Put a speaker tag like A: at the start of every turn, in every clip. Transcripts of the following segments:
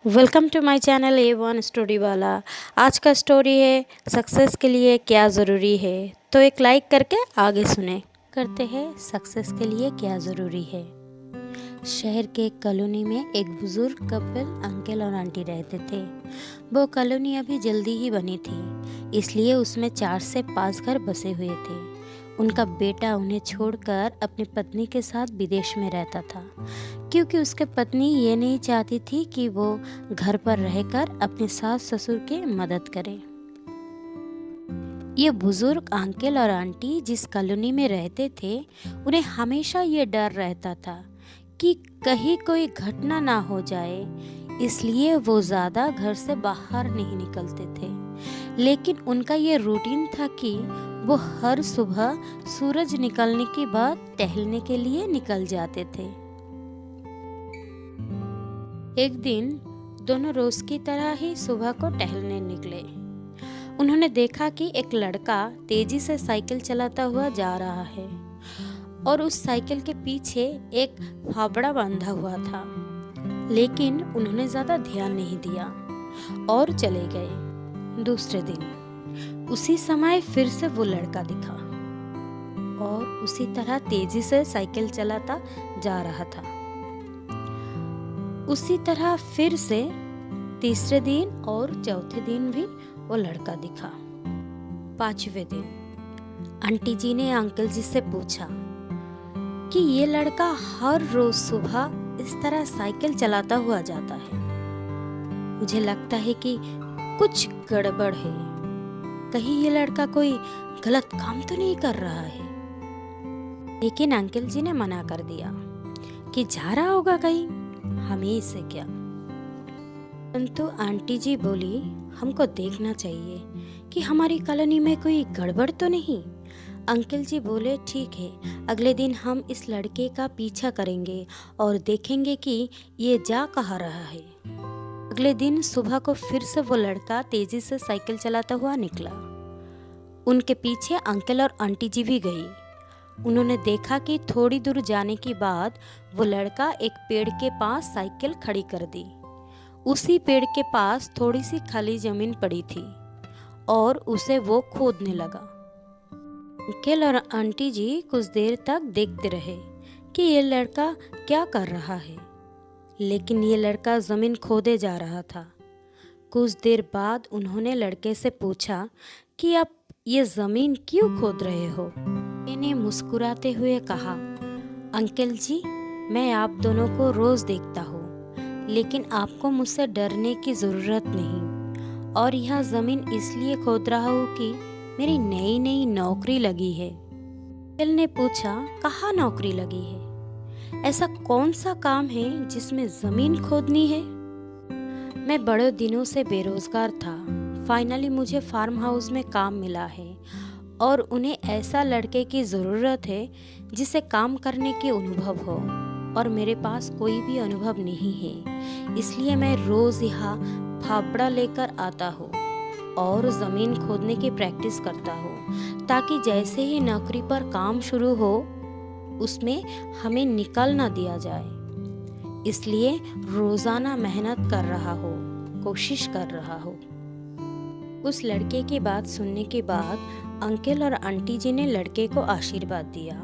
A: Welcome to my channel A1 story वाला। आज का स्टोरी है सक्सेस के लिए क्या ज़रूरी है। तो एक लाइक करके आगे सुने करते हैं सक्सेस के लिए क्या ज़रूरी है। शहर के एक कॉलोनी में एक बुज़ुर्ग कपल अंकल और आंटी रहते थे। वो कॉलोनी अभी जल्दी ही बनी थी, इसलिए उसमें 4 से 5 घर बसे हुए थे। उनका बेटा उन्हें छोड़कर अपनी पत्नी के साथ विदेश में रहता था, क्योंकि उसकी पत्नी ये नहीं चाहती थी कि वो घर पर रहकर अपने सास ससुर की मदद करे। ये बुजुर्ग अंकल और आंटी जिस कॉलोनी में रहते थे, उन्हें हमेशा ये डर रहता था कि कहीं कोई घटना ना हो जाए, इसलिए वो ज़्यादा घर से बाहर नहीं निकलते थे। लेकिन उनका ये रूटीन था कि वो हर सुबह सूरज निकलने के बाद टहलने के लिए निकल जाते थे। एक दिन दोनों रोज की तरह ही सुबह को टहलने निकले। उन्होंने देखा कि एक लड़का तेजी से साइकिल चलाता हुआ जा रहा है और उस साइकिल के पीछे एक फावड़ा बांधा हुआ था। लेकिन उन्होंने ज्यादा ध्यान नहीं दिया और चले गए। दूसरे दिन उसी समय फिर से वो लड़का दिखा और उसी तरह तेजी से साइकिल चलाता जा रहा था। उसी तरह फिर से तीसरे दिन और चौथे दिन भी वो लड़का दिखा। 5वें दिन आंटी जी ने अंकल जी से पूछा कि ये लड़का हर रोज सुबह इस तरह साइकिल चलाता हुआ जाता है। मुझे लगता है कि कुछ गड़बड़ है। कहीं ये लड़का कोई गलत काम तो नहीं कर रहा है। लेकिन अंकल जी ने मना कर दिया कि जा रहा होगा कहीं, हमें इसे क्या। परंतु आंटी जी बोली, हमको देखना चाहिए कि हमारी कॉलोनी में कोई गड़बड़ तो नहीं। अंकल जी बोले, ठीक है, अगले दिन हम इस लड़के का पीछा करेंगे और देखेंगे कि ये जा कहाँ रहा है। अगले दिन सुबह को फिर से वो लड़का तेजी से साइकिल चलाता हुआ निकला। उनके पीछे अंकल और आंटी जी भी गई। उन्होंने देखा कि थोड़ी दूर जाने के बाद वो लड़का एक पेड़ के पास साइकिल खड़ी कर दी। उसी पेड़ के पास थोड़ी सी खाली जमीन पड़ी थी और उसे वो खोदने लगा। अंकल और आंटी जी कुछ देर तक देखते रहे कि ये लड़का क्या कर रहा है, लेकिन ये लड़का जमीन खोदे जा रहा था। कुछ देर बाद उन्होंने लड़के से पूछा कि आप ये जमीन क्यों खोद रहे हो। मैंने मुस्कुराते हुए कहा, अंकल जी, मैं आप दोनों को रोज देखता हूँ, लेकिन आपको मुझसे डरने की जरूरत नहीं। और यह जमीन इसलिए खोद रहा हूँ कि मेरी नई नई नौकरी लगी है। अंकल ने पूछा, कहाँ नौकरी लगी है? ऐसा कौन सा काम है जिसमें जमीन खोदनी है? मैं बड़े दिनों से बेरोजगार था। फाइनली मुझे फार्म हाउस में काम मिला है और उन्हें ऐसा लड़के की ज़रूरत है जिसे काम करने के अनुभव हो, और मेरे पास कोई भी अनुभव नहीं है। इसलिए मैं रोज़ यहाँ फावड़ा लेकर आता हूँ और ज़मीन खोदने की प्रैक्टिस करता हूँ, ताकि जैसे ही नौकरी पर काम शुरू हो उसमें हमें निकल ना दिया जाए। इसलिए रोज़ाना मेहनत कर रहा हो, कोशिश कर रहा हो। उस लड़के की बात सुनने के बाद अंकल और आंटी जी ने लड़के को आशीर्वाद दिया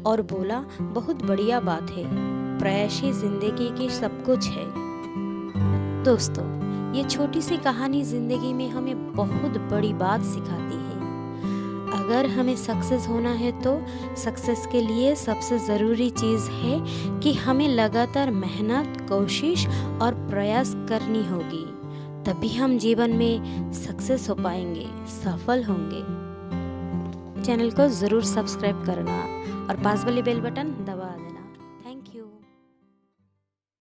A: और बोला, बहुत बढ़िया बात है, प्रयासी जिंदगी की सब कुछ है। दोस्तों, ये छोटी सी कहानी जिंदगी में हमें बहुत बड़ी बात सिखाती है। अगर हमें सक्सेस होना है तो सक्सेस के लिए सबसे ज़रूरी चीज़ है कि हमें लगातार मेहनत, कोशिश और प्रयास करनी होगी। तभी हम जीवन में सक्सेस हो पाएंगे, सफल होंगे। चैनल को ज़रूर सब्सक्राइब करना और पास वाली बेल बटन दबा